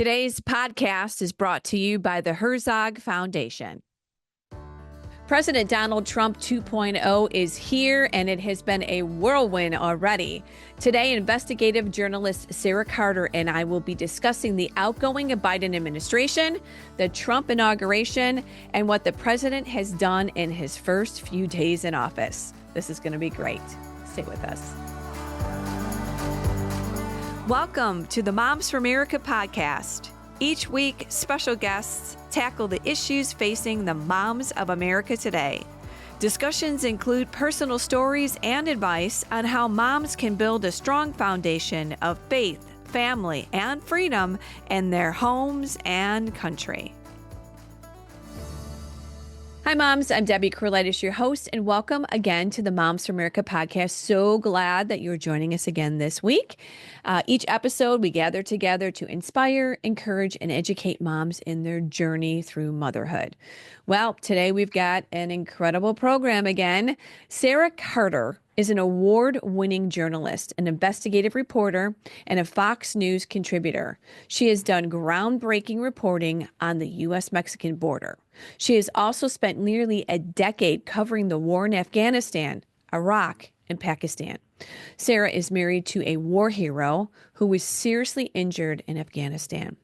Today's podcast is brought to you by the Herzog Foundation. President Donald Trump 2.0 is here, and it has been a whirlwind already. Today, investigative journalist Sara Carter and I will be discussing the outgoing Biden administration, the Trump inauguration, and what the president has done in his first few days in office. This is going to be great. Stay with us. Welcome to the Moms for America podcast. Each week, special guests tackle the issues facing the moms of America today. Discussions include personal stories and advice on how moms can build a strong foundation of faith, family, and freedom in their homes and country. Hi, moms. I'm Debbie Corlitis, your host, and welcome again to the Moms for America podcast. So glad that you're joining us again this week. Each episode, we gather together to inspire, encourage, and educate moms in their journey through motherhood. Well, today we've got an incredible program again. Sara Carter is an award-winning journalist, an investigative reporter, and a Fox News contributor. She has done groundbreaking reporting on the U.S.-Mexican border. She has also spent nearly a decade covering the war in Afghanistan, Iraq, and Pakistan. Sara is married to a war hero who was seriously injured in Afghanistan.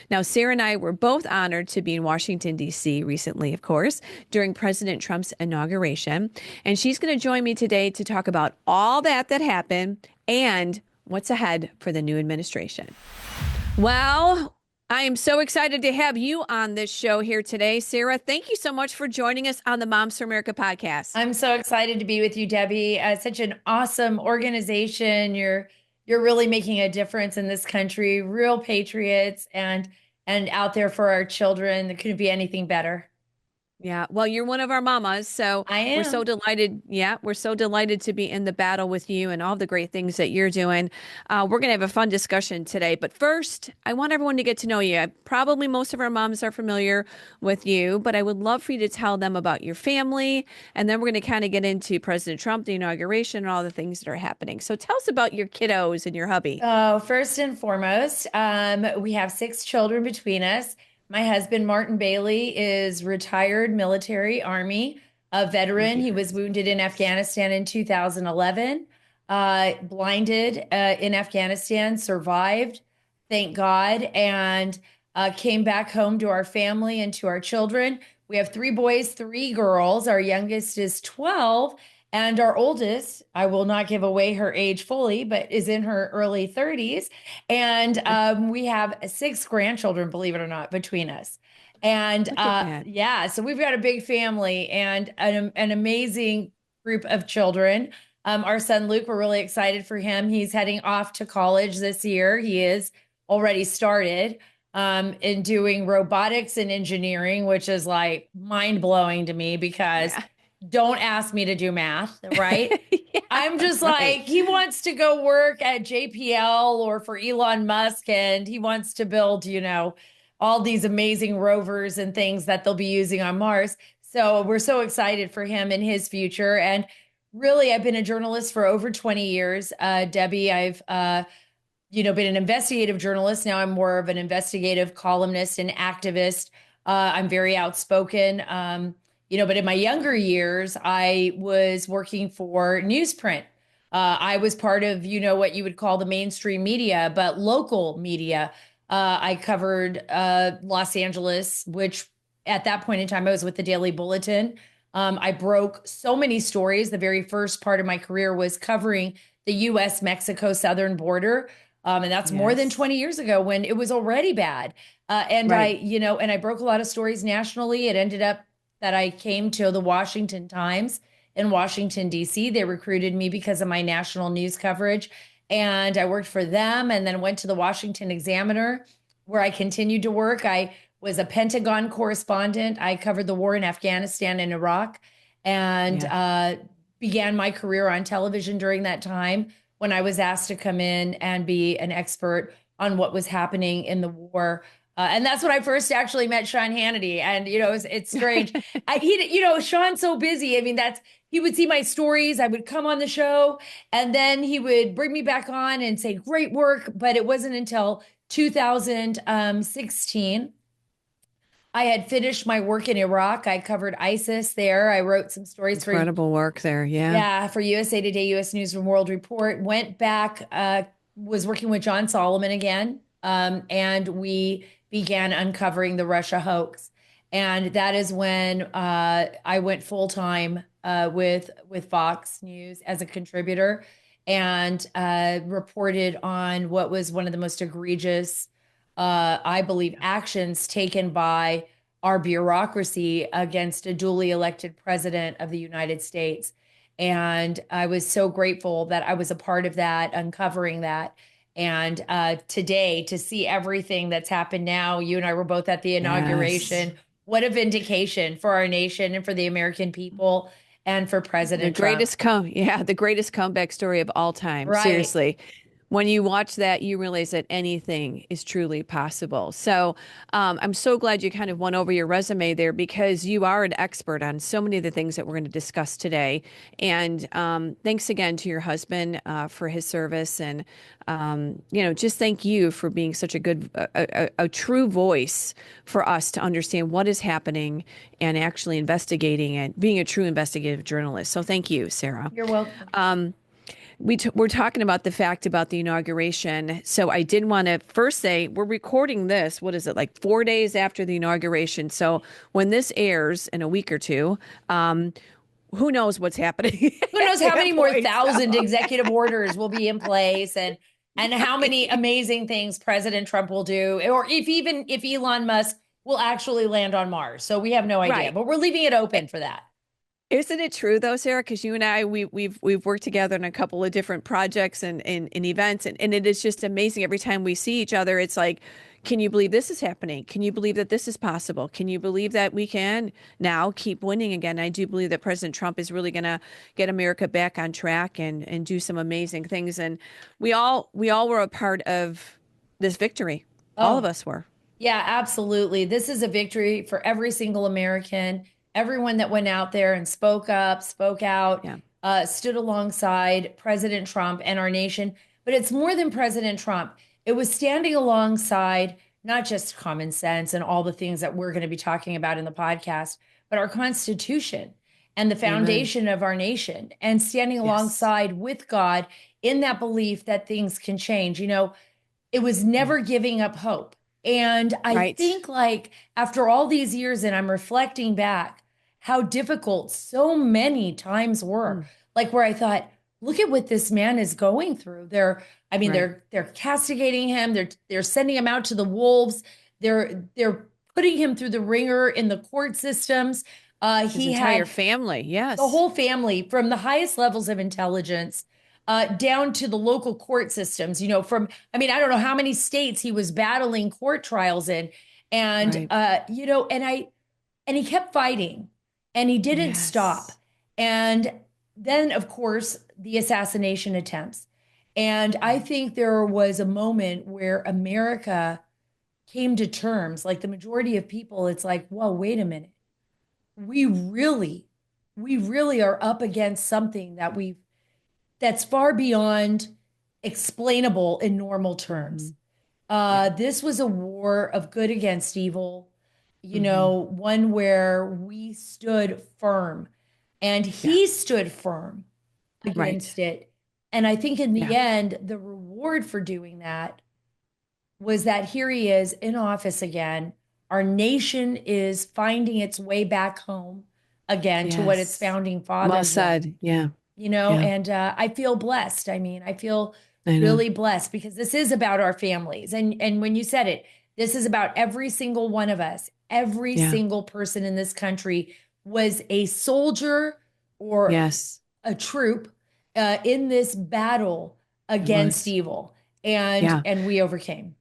Now, Sara and I were both honored to be in Washington, D.C. recently, of course, during President Trump's inauguration. And she's going to join me today to talk about all that happened and what's ahead for the new administration. Well, I am so excited to have you on this show here today. Sara, thank you so much for joining us on the Moms for America podcast. I'm so excited to be with you, Debbie. Such an awesome organization. You're really making a difference in this country, real patriots and out there for our children. There couldn't be anything better. Yeah, well, you're one of our mamas, so I am. We're so delighted. Yeah, we're so delighted to be in the battle with you and all the great things that you're doing. We're going to have a fun discussion today. But first, I want everyone to get to know you. Probably most of our moms are familiar with you, but I would love for you to tell them about your family. And then we're going to kind of get into President Trump, the inauguration, and all the things that are happening. So tell us about your kiddos and your hubby. Oh, first and foremost, we have 6 children between us. My husband, Martin Bailey, is retired military Army, a veteran. He was wounded in Afghanistan in 2011, blinded in Afghanistan, survived, thank God, and came back home to our family and to our children. We have 3 boys, 3 girls. Our youngest is 12. And our oldest, I will not give away her age fully, but is in her early 30s. And we have 6 grandchildren, believe it or not, between us. And yeah, so we've got a big family and an amazing group of children. Our son, Luke, we're really excited for him. He's heading off to college this year. He is already started in doing robotics and engineering, which is like mind blowing to me because don't ask me to do math, right? I'm just like, he wants to go work at JPL or for Elon Musk, and he wants to build, all these amazing rovers and things that they'll be using on Mars. So we're so excited for him and his future. And really, I've been a journalist for over 20 years. Debbie, I've, been an investigative journalist. Now I'm more of an investigative columnist and activist. I'm very outspoken. But in my younger years, I was working for newsprint. I was part of, what you would call the mainstream media, but local media. I covered Los Angeles, which at that point in time, I was with the Daily Bulletin. I broke so many stories. The very first part of my career was covering the U.S.-Mexico southern border. And that's more than 20 years ago when it was already bad. I broke a lot of stories nationally. It ended up that I came to the Washington Times in Washington, D.C. They recruited me because of my national news coverage. And I worked for them and then went to the Washington Examiner, where I continued to work. I was a Pentagon correspondent. I covered the war in Afghanistan and Iraq and began my career on television during that time when I was asked to come in and be an expert on what was happening in the war. And that's when I first actually met Sean Hannity. And, it's strange. Sean's so busy. I mean, he would see my stories. I would come on the show and then he would bring me back on and say, great work. But it wasn't until 2016. I had finished my work in Iraq. I covered ISIS there. I wrote some stories for, Incredible work there. Yeah. yeah, for USA Today, US News and World Report. Went back, was working with John Solomon again, and we began uncovering the Russia hoax. And that is when I went full time with Fox News as a contributor and reported on what was one of the most egregious, I believe, actions taken by our bureaucracy against a duly elected president of the United States. And I was so grateful that I was a part of that, uncovering that. And today, to see everything that's happened now, you and I were both at the Yes. inauguration. What a vindication for our nation and for the American people and for The President Trump. greatest yeah, the greatest comeback story of all time. Right. Seriously. When you watch that, you realize that anything is truly possible. So I'm so glad you kind of went over your resume there because you are an expert on so many of the things that we're going to discuss today. And thanks again to your husband for his service. And, just thank you for being such a good, a true voice for us to understand what is happening and actually investigating and being a true investigative journalist. So thank you, Sarah. You're welcome. We're talking about the fact about the inauguration. So I did want to first say we're recording this. What is it, like 4 days after the inauguration? So when this airs in a week or two, who knows what's happening Who at knows how that many more point? thousand executive orders will be in place and how many amazing things President Trump will do, or if Elon Musk will actually land on Mars. So we have no idea, Right. but we're leaving it open for that. Isn't it true though, Sarah? Because you and I, we've worked together on a couple of different projects and events, and it is just amazing every time we see each other. It's like, can you believe this is happening? Can you believe that this is possible? Can you believe that we can now keep winning again? I do believe that President Trump is really going to get America back on track and do some amazing things. And we all were a part of this victory. All of Oh, us were. yeah, absolutely. This is a victory for every single American, everyone that went out there and spoke up, spoke out, Yeah. stood alongside President Trump and our nation. But it's more than President Trump. It was standing alongside not just common sense and all the things that we're going to be talking about in the podcast, but our Constitution and the Amen. foundation of our nation, and standing Yes. alongside with God in that belief that things can change. It was Yeah. never giving up hope. And I Right. think, like, after all these years, and I'm reflecting back, how difficult so many times were. Mm. Like, where I thought, look at what this man is going through. I mean, Right. they're castigating him. They're sending him out to the wolves. They're putting him through the ringer in the court systems. His He entire had family. the Yes. whole family, from the highest levels of intelligence down to the local court systems, I mean, I don't know how many states he was battling court trials in. And, Right. and he kept fighting and he didn't stop. Yes. And then, of course, the assassination attempts. And I think there was a moment where America came to terms, like the majority of people, it's like, whoa, wait a minute. We really, we really are up against something that's far beyond explainable in normal Hmm. terms. Yeah. This was a war of good against evil, Hmm. one where we stood firm and Yeah. he stood firm Right. against it. And I think in the Yeah. end, the reward for doing that was that here he is in office again. Our nation is finding its way back home again to what its Yes. founding Well fathers wanted. said. Yeah. Yeah. And I feel blessed. I mean, I feel I know. really blessed because this is about our families. And when you said it, this is about every single one of us. Every Yeah. single person in this country was a soldier or Yes. a troop in this battle It against was. evil, and Yeah. and we overcame.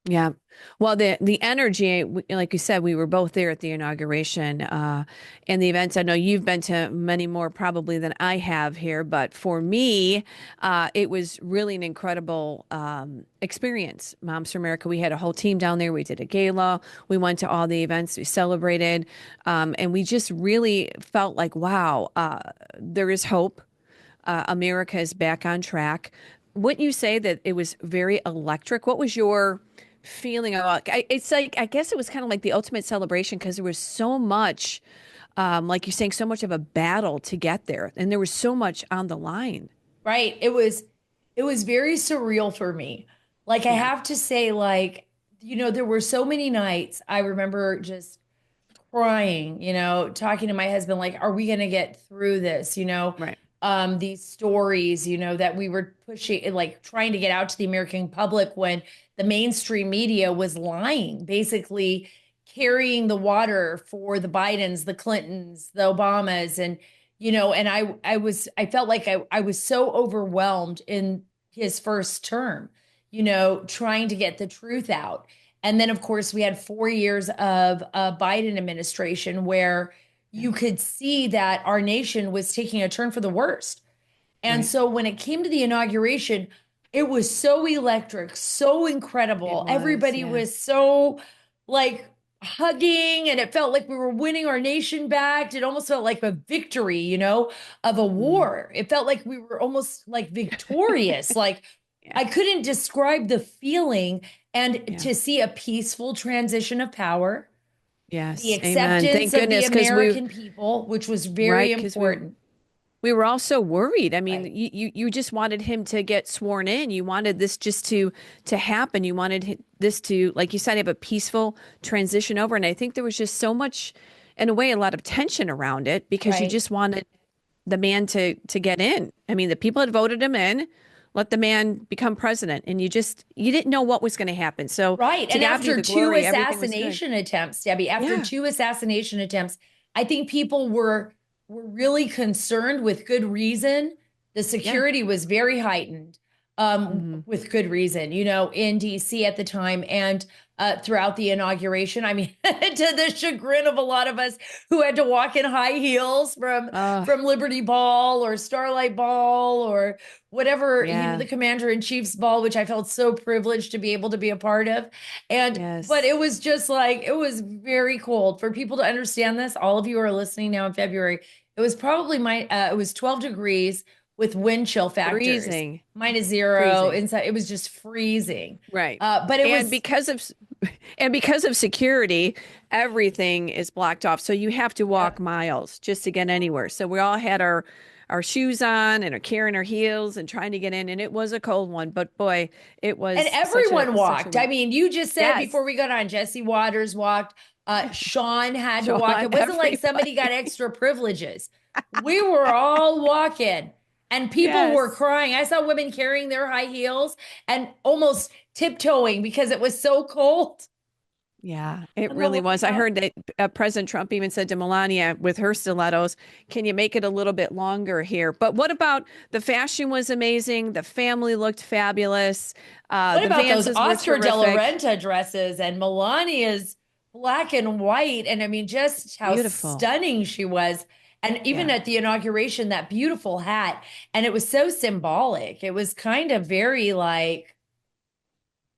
Yeah. Well, the energy, like you said, we were both there at the inauguration and the events. I know you've been to many more probably than I have here, but for me, it was really an incredible experience. Moms for America, we had a whole team down there. We did a gala. We went to all the events. We celebrated. And we just really felt like, wow, there is hope. America is back on track. Wouldn't you say that it was very electric? What was your feeling of it's like I guess it was kind of like the ultimate celebration because there was so much, like you're saying, so much of a battle to get there, and there was so much on the line. Right. It was very surreal for me. Like I Yeah, have to say, like, there were so many nights I remember just crying, talking to my husband, like, are we gonna get through this? right. These stories, that we were pushing, like trying to get out to the American public when the mainstream media was lying, basically carrying the water for the Bidens, the Clintons, the Obamas, and I felt like I was so overwhelmed in his first term, trying to get the truth out. And then, of course, we had 4 years of a Biden administration where Yeah, you could see that our nation was taking a turn for the worst. And right. so when it came to the inauguration, it was so electric, so It incredible. was, Everybody yeah. was so like hugging, and it felt like we were winning our nation back. It almost felt like a victory, of a Mm. war. It felt like we were almost like victorious. Like Yeah, I couldn't describe the feeling. And yeah. to see a peaceful transition of power, the Yes, amen. acceptance Thank of the goodness, because American people, which was very right, because important. we were all so worried. I mean, Right. you just wanted him to get sworn in. You wanted this just to happen. You wanted this to, like you said, have a peaceful transition over. And I think there was just so much, in a way, a lot of tension around it because you Right. just wanted the man to get in. I mean, the people had voted him in, let the man become president, and you didn't know what was going to happen. So Right. to And God be after the two glory, everything was good. assassination attempts, Debbie, after Yeah. two assassination attempts, I think people were really concerned with good reason. The Yeah. security was very heightened, Hmm. with good reason, in DC at the time and throughout the inauguration. I mean, to the chagrin of a lot of us who had to walk in high heels from Oh, from Liberty Ball or Starlight Ball or whatever, yeah. the Commander in Chief's ball, which I felt so privileged to be able to be a part of. But Yes. it was just like, it was very cold for people to understand this. All of you are listening now in February. It was probably it was 12 degrees with wind chill factors, Freezing. -0 Freezing. inside. It was just freezing. Right. But it And was because of and because of security, everything is blocked off. So you have to walk Yep. miles just to get anywhere. So we all had our shoes on and are carrying our heels and trying to get in. And it was a cold one, but boy, it And was everyone such a walked. I win. mean, you just said Yes. before we got on, Jesse Waters walked. Sean had to walk. Sean, It wasn't like somebody got everybody. extra privileges. We were all walking, and people were Yes. crying. I saw women carrying their high heels and almost tiptoeing because it was so cold Yeah, it on the really way was. I up. heard that President Trump even said to Melania with her stilettos, "Can you make it a little bit longer here?" But what about the fashion was amazing. The family looked fabulous. What The about those Vances were Oscar de la terrific. Renta dresses and Melania's black and white? And I mean, just how Beautiful. stunning she was. And even Yeah, at the inauguration, that beautiful hat. And it was so symbolic. It was kind of very like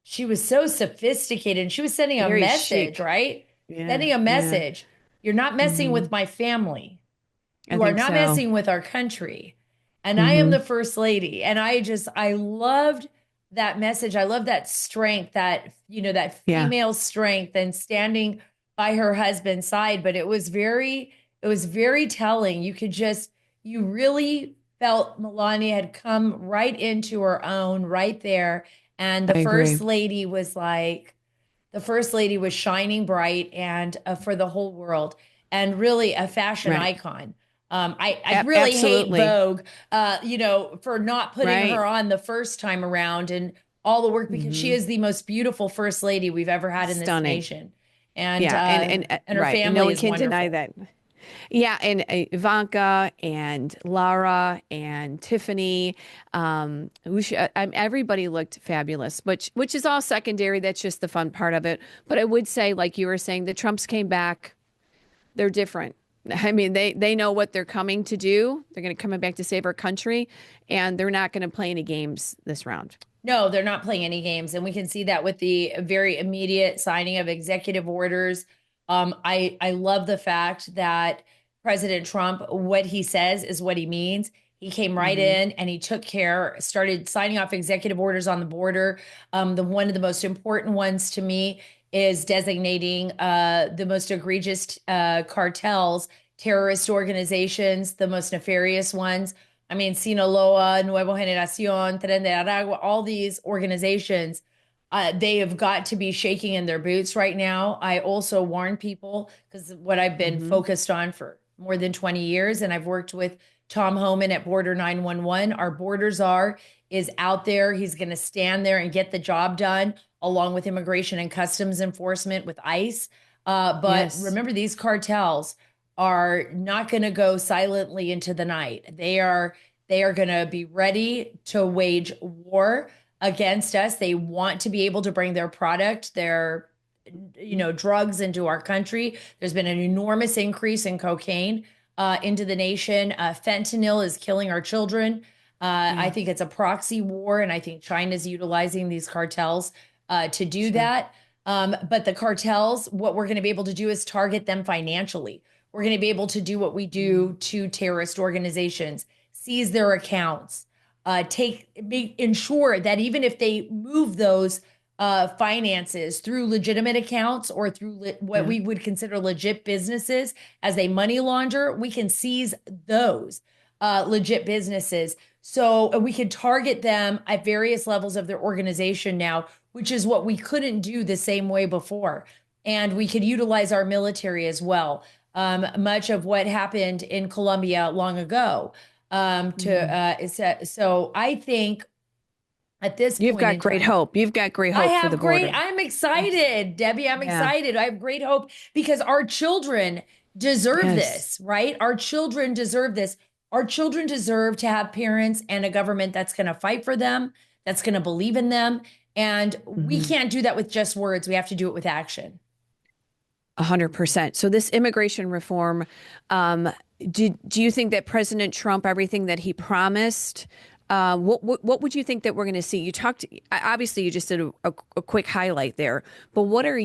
she was so sophisticated. And she was sending a very message, chic. right? Yeah, Sending a yeah. message. You're not messing Hmm. with my family. I You are think not so. messing with our country. And I am Hmm. the first lady. And I loved that message. I love that strength, that Yeah, female strength and standing by her husband's side. But it was very telling. You really felt Melania had come right into her own right there. And I agree. the first lady was shining bright and for the whole world and really a fashion Right. icon. I really hate Absolutely. Vogue, for not putting Right. her on the first time around and all the work because she Hmm. is the most beautiful first lady we've ever had in this Stunning. nation, and Yeah, uh, and her right, and no family one is can deny wonderful. that. Yeah, and Ivanka and Lara and Tiffany, everybody looked fabulous, which is all secondary. That's just the fun part of it. But I would say, like you were saying, the Trumps came back. They're different. I mean, they know what they're coming to do. They're going to coming back to save our country, and they're not going to play any games this round. No, they're not playing any games. And we can see that with the very immediate signing of executive orders. I love the fact that President Trump, what he says is what he means. He came right Hmm. in and he took care, started signing off executive orders on the border. The one of the most important ones to me is designating the most egregious cartels, terrorist organizations, the most nefarious ones. I mean, Sinaloa, Nuevo Generacion, Tren de Aragua, all these organizations, they have got to be shaking in their boots right now. I also warn people because what I've been Hmm. focused on for more than 20 years, and I've worked with Tom Homan at Border 911. Our border czar is out there. He's going to stand there and get the job done, along with Immigration and Customs Enforcement with ICE. But Yes. remember, these cartels are not going to go silently into the night. They are going to be ready to wage war against us. They want to be able to bring their product, their drugs into our country. There's been an enormous increase in cocaine into the nation. Fentanyl is killing our children. I Yeah. think it's a proxy war, and I think China's utilizing these cartels to do Sure. that. But the cartels, what we're going to be able to do is target them financially. We're going to be able to do what we do Mm. to terrorist organizations, seize their accounts, ensure that even if they move those finances through legitimate accounts or through what Yeah. we would consider legit businesses as a money launder, we can seize those legit businesses. So we can target them at various levels of their organization now, which is what we couldn't do the same way before. And we could utilize our military as well. Much of what happened in Colombia long ago. Hmm. So I think at this You've point got in great time, hope. You've got great hope for the border. I'm Yes. excited, Debbie. I'm Yeah. excited. I have great hope because our children deserve Yes. this, right? Our children deserve this. Our children deserve to have parents and a government that's going to fight for them, that's going to believe in them. And we Hmm. can't do that with just words. We have to do it with action. 100%. So this immigration reform, um, do you think that President Trump, everything that he promised, what would you think that we're going to see? You talked, obviously, you just did a quick highlight there, but what did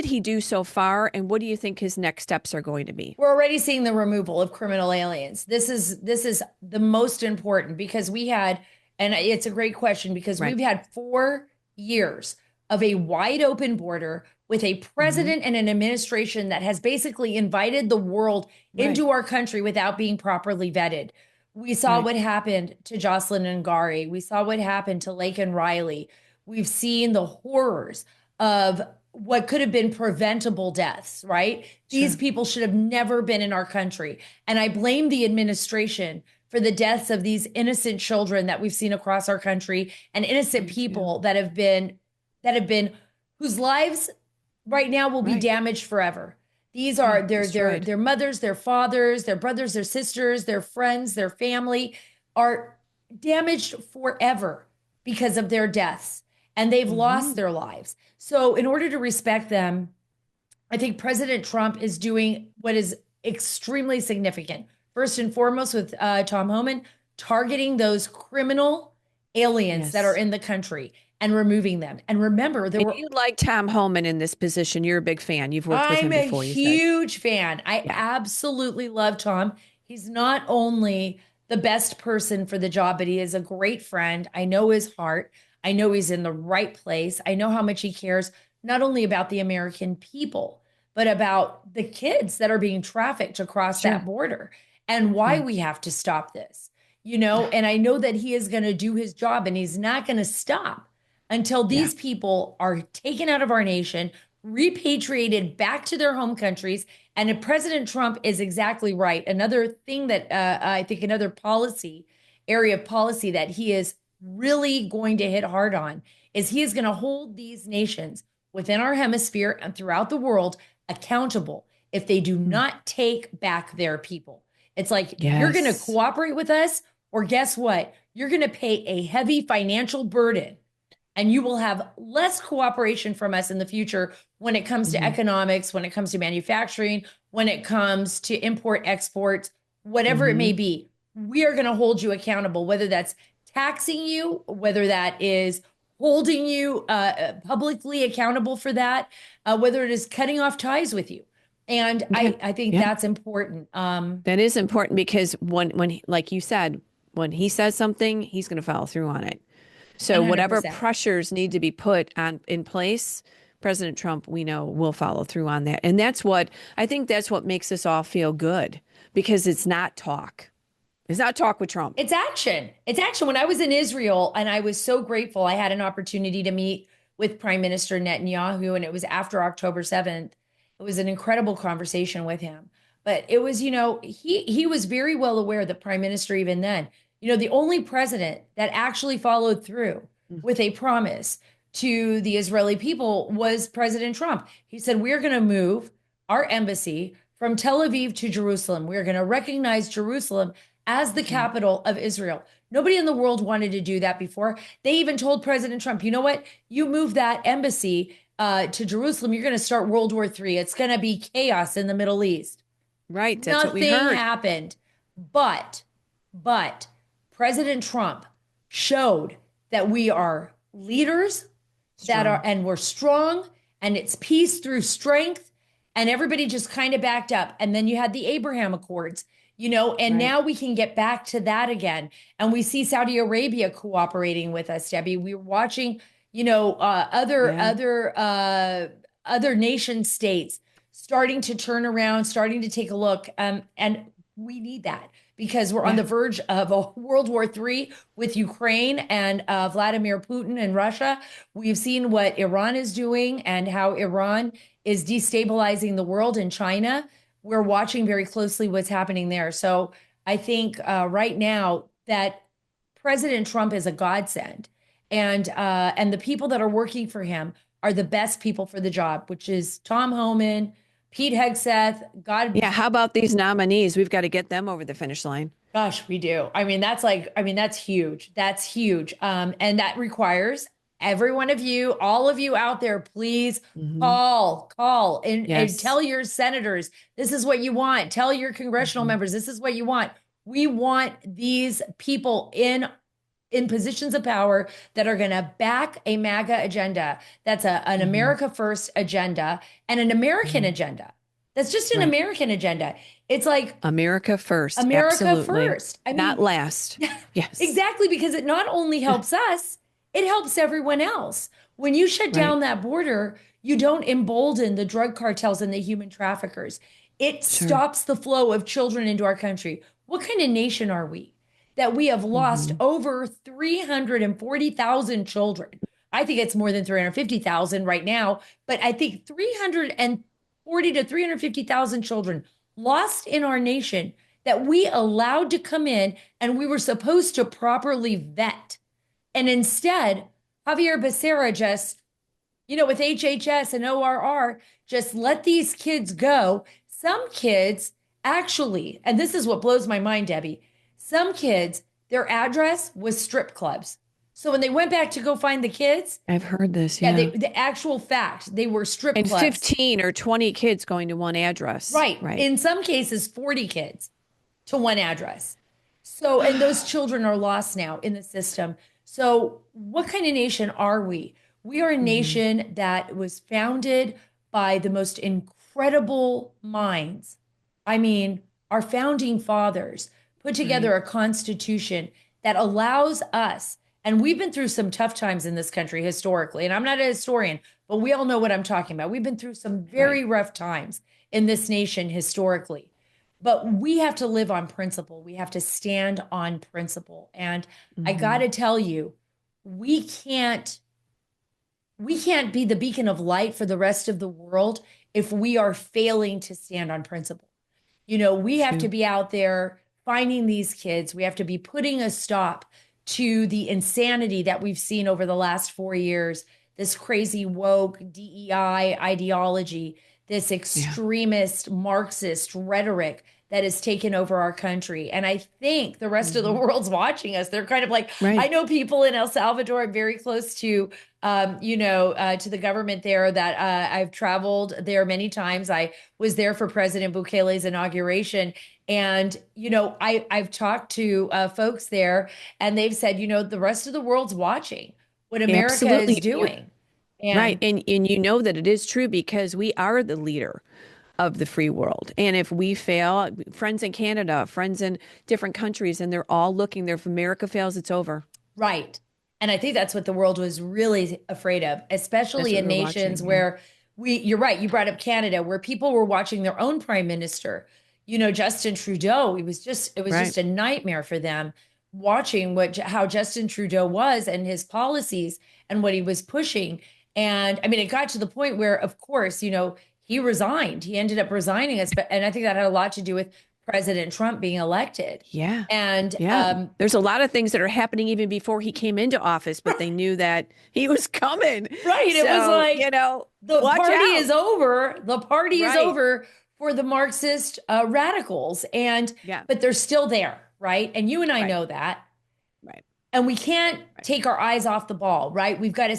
he do so far, and what do you think his next steps are going to be? We're already seeing the removal of criminal aliens. This is the most important because we had, and it's a great question because Right. we've had 4 years of a wide open border with a Hmm. president and an administration that has basically invited the world Right. into our country without being properly vetted. We saw Right. what happened to Jocelyn and Gari. We saw what happened to Lake and Riley. We've seen the horrors of what could have been preventable deaths, right? These Sure. people should have never been in our country. And I blame the administration for the deaths of these innocent children that we've seen across our country and innocent Me too. people that have been whose lives right now will be Right. damaged forever. These Yeah. are Destroyed. their mothers, their fathers, their brothers, their sisters, their friends, their family are damaged forever because of their deaths, and they've Hmm. lost their lives. So in order to respect them, I think President Trump is doing what is extremely significant. First and foremost, with Tom Homan, targeting those criminal aliens that are Yes. in the country and removing them. And remember, there And were you like Tom Homan in this position. You're a big fan. You've worked with I'm him a before, you said. huge fan. I Yeah. absolutely love Tom. He's not only the best person for the job, but he is a great friend. I know his heart. I know he's in the right place. I know how much he cares, not only about the American people, but about the kids that are being trafficked across that Sure. border and why Yeah. we have to stop this. And I know that he is going to do his job and he's not going to stop until Yeah. these people are taken out of our nation, repatriated back to their home countries. And if President Trump is exactly right, another thing that I think another area of policy that he is really going to hit hard on is he is going to hold these nations within our hemisphere and throughout the world accountable if they do Mm. not take back their people. It's like you're going to Yes. cooperate with us, or guess what? You're going to pay a heavy financial burden and you will have less cooperation from us in the future when it comes to Hmm. economics, when it comes to manufacturing, when it comes to import exports, whatever it may Hmm. be. We are going to hold you accountable, whether that's taxing you, whether that is holding you publicly accountable for that, whether it is cutting off ties with you. And Yeah. I think Yeah. that's important. That is important because like you said, when he says something, he's going to follow through on it. So whatever 100%. pressures need to be put on in place, President Trump, we know, will follow through on that. And that's what makes us all feel good because it's not talk. It's not talk with Trump. It's action. It's action. When I was in Israel, and I was so grateful, I had an opportunity to meet with Prime Minister Netanyahu, and it was after October 7th. It was an incredible conversation with him. But it was, he was very well aware, the prime minister, even then, the only president that actually followed through with a promise to the Israeli people was President Trump. He said, we're going to move our embassy from Tel Aviv to Jerusalem. We're going to recognize Jerusalem as the capital of Israel. Nobody in the world wanted to do that before. They even told President Trump, you know what? You move that embassy to Jerusalem, you're going to start World War III. It's going to be chaos in the Middle East. Right. That's what we Nothing heard. happened. But, but President Trump showed that we are leaders Strong. and we're strong, and it's peace through strength. And everybody just kind of backed up. And then you had the Abraham Accords, and Right. now we can get back to that again. And we see Saudi Arabia cooperating with us, Debbie. We were watching, Yeah. other nation states starting to turn around, starting to take a look. And we need that because we're on Yeah. the verge of a World War III with Ukraine and Vladimir Putin and Russia. We've seen what Iran is doing and how Iran is destabilizing the world in China. We're watching very closely what's happening there. So I think right now that President Trump is a godsend, and the people that are working for him are the best people for the job, which is Tom Homan, Pete Hegseth. God, Yeah. How about these nominees? We've got to get them over the finish line. gosh, we do. That's huge. That's huge. And that requires every one of you, all of you out there, please Hmm. call and Yes. tell your senators, this is what you want. Tell your congressional Hmm. members, this is what you want. We want these people in positions of power that are going to back a MAGA agenda. That's an Hmm. America First agenda and an American Hmm. agenda. That's just an Right. American agenda. It's like America first. America Absolutely. first. I Not mean, last. Yes. exactly, because it not only helps us, it helps everyone else. When you shut Right. down that border, you don't embolden the drug cartels and the human traffickers. It Sure. stops the flow of children into our country. What kind of nation are we that we have lost Hmm. over 340,000 children? I think it's more than 350,000 right now, but I think 340 to 350,000 children lost in our nation that we allowed to come in and we were supposed to properly vet. And instead, Javier Becerra just, with HHS and ORR, just let these kids go. Some kids actually, and this is what blows my mind, Debbie, some kids, their address was strip clubs. So when they went back to go find the kids, I've heard this. yeah, Yeah. the actual fact, they were strip And clubs. 15 or 20 kids going to one address. Right. Right. In some cases, 40 kids to one address. So, and those children are lost now in the system. So, what kind of nation are we? We are a Hmm. nation that was founded by the most incredible minds. I mean, our founding fathers put Right. together a constitution that allows us, and we've been through some tough times in this country historically, and I'm not a historian, but we all know what I'm talking about. We've been through some Right. very rough times in this nation historically. But we have to live on principle. We have to stand on principle. And I got Hmm. to tell you, we can't we can't be the beacon of light for the rest of the world if we are failing to stand on principle. We have to True. be out there finding these kids. We have to be putting a stop to the insanity that we've seen over the last 4 years, this crazy woke DEI ideology, this Yeah. extremist Marxist rhetoric that has taken over our country. And I think the rest of the Hmm. world's watching us. They're kind of like, I Right. know people in El Salvador. I'm very close to the government there that I've traveled there many times. I was there for President Bukele's inauguration. And, I've talked to folks there and they've said, the rest of the world's watching what America is Absolutely. doing. Right. And And you know that it is true because we are the leader. of the free world. And if we fail, friends in Canada, friends in different countries, and they're all looking there. If America fails, it's over. Right. And I think that's what the world was really afraid of, That's especially what in we're nations watching. Yeah. where you're right, you brought up Canada, where people were watching their own prime minister, Justin Trudeau. It was just Right. a nightmare for them watching how Justin Trudeau was and his policies and what he was pushing. And I mean, it got to the point where, of course, he resigned. He ended up resigning, and I think that had a lot to do with President Trump being elected. Yeah. And Yeah. There's a lot of things that are happening even before he came into office, but they knew that he was coming. right, it was So, like the watch party out. is over. The party is Right. over for the Marxist radicals, and Yeah. but they're still there, right? And you and I Right. know that, Right. and we can't Right. take our eyes off the ball, right? We've got to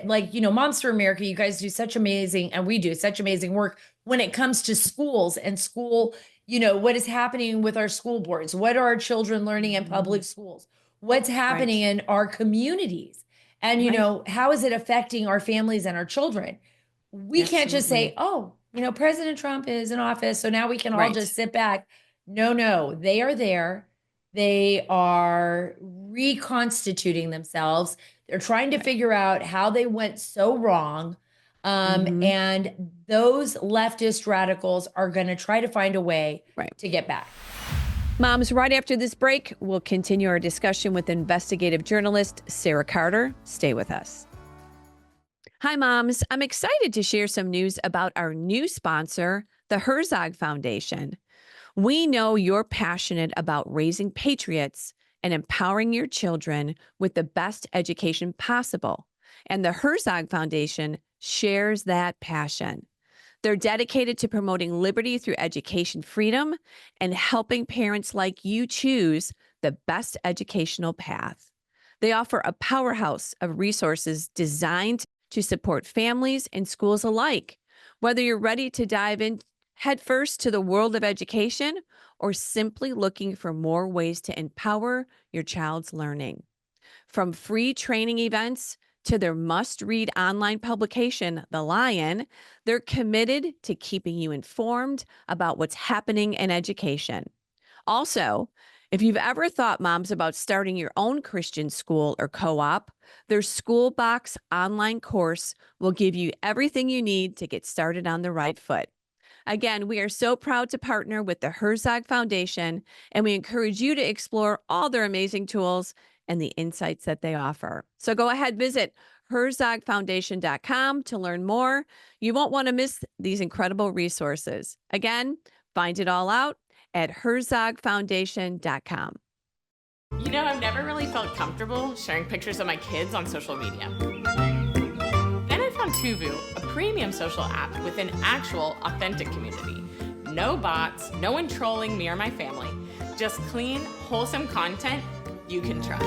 like, Moms for America, you guys do such amazing, and we do such amazing work when it comes to schools and school, what is happening with our school boards? What are our children learning in public schools? What's happening Right. in our communities? And Right. how is it affecting our families and our children? We can't just say, Absolutely. oh, President Trump is in office, so now we can all just Right. sit back. No, no, they are there. They are reconstituting themselves. They're trying to Right. figure out how they went so wrong. Hmm. And those leftist radicals are going to try to find a way Right. to get back. Moms, right after this break, we'll continue our discussion with investigative journalist Sara Carter. Stay with us. Hi, moms. I'm excited to share some news about our new sponsor, the Herzog Foundation. We know you're passionate about raising patriots and empowering your children with the best education possible. And the Herzog Foundation shares that passion. They're dedicated to promoting liberty through education freedom and helping parents like you choose the best educational path. They offer a powerhouse of resources designed to support families and schools alike. Whether you're ready to dive in headfirst to the world of education or simply looking for more ways to empower your child's learning. From free training events to their must read online publication, The Lion, they're committed to keeping you informed about what's happening in education. Also, if you've ever thought, moms, about starting your own Christian school or co op, their School Box online course will give you everything you need to get started on the right foot. Again, we are so proud to partner with the Herzog Foundation, and we encourage you to explore all their amazing tools and the insights that they offer. So go ahead, visit herzogfoundation.com to learn more. You won't want to miss these incredible resources. Again, find it all out at herzogfoundation.com. I've never really felt comfortable sharing pictures of my kids on social media. Then I found Tuvu, a premium social app with an actual, authentic community. No bots, no one trolling me or my family. Just clean, wholesome content you can trust.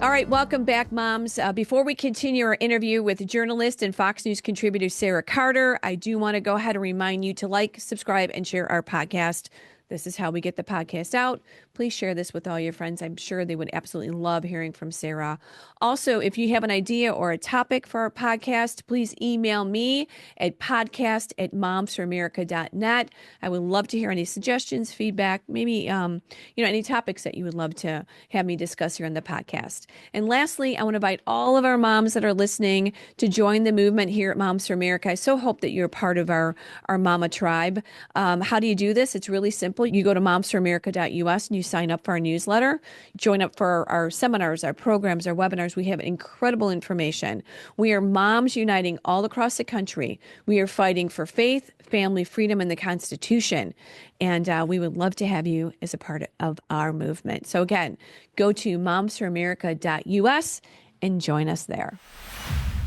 All right, welcome back, moms. Before we continue our interview with journalist and Fox News contributor Sara Carter, I do want to go ahead and remind you to like, subscribe, and share our podcast. This is how we get the podcast out. Please share this with all your friends. I'm sure they would absolutely love hearing from Sara. Also, if you have an idea or a topic for our podcast, please email me at podcast@momsforamerica.net. I would love to hear any suggestions, feedback, maybe any topics that you would love to have me discuss here on the podcast. And lastly, I want to invite all of our moms that are listening to join the movement here at Moms for America. I so hope that you're part of our mama tribe. How do you do this? It's really simple. You go to momsforamerica.us and you sign up for our newsletter, join up for our seminars, our programs, our webinars. We have incredible information. We are moms uniting all across the country. We are fighting for faith, family, freedom, and the Constitution. And we would love to have you as a part of our movement. So again, go to momsforamerica.us and join us there.